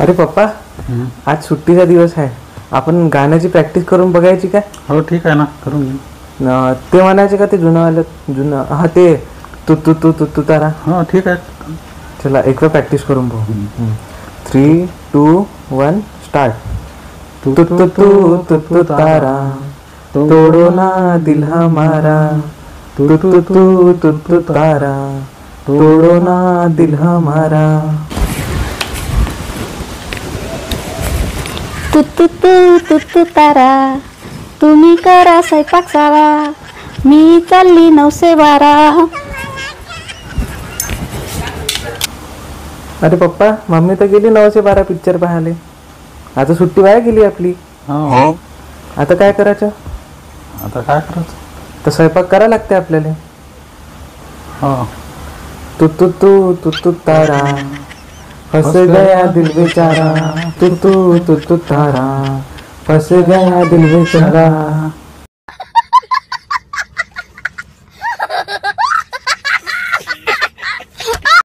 अरे पप्पा, आज सुट्टीचा दिवस आहे. आपण गाण्याची प्रॅक्टिस करून बघायची काय? हो ठीक आहे ना, करून घेऊ. ते म्हणायचे का ते जुनं हा ते तू तू तू तू तू तारा. हो ठीक आहे. चला एक वेळ प्रॅक्टिस करून बघू. 3, 2, 1 स्टार्ट. तू तू तू तू तू तारा तोड़ो ना दिल हमारा. तू तू तू तू तू तारा तोड़ो ना दिल हमारा. तू तारा तुम्ही करा स्वयंपाक सारा, मी चालली 912. अरे पप्पा, मम्मी तर गेली 912 पिक्चर पाहायला. आता सुट्टी वाया गेली आपली. हो आता काय करायचं? आता काय करायचं? तर स्वयंपाक करा लागते आपल्याला. हो तू तू तू तू तू तारा फंस गया दिल बेचारा. तू तू तू तू तारा फंस गया दिल बेचारा.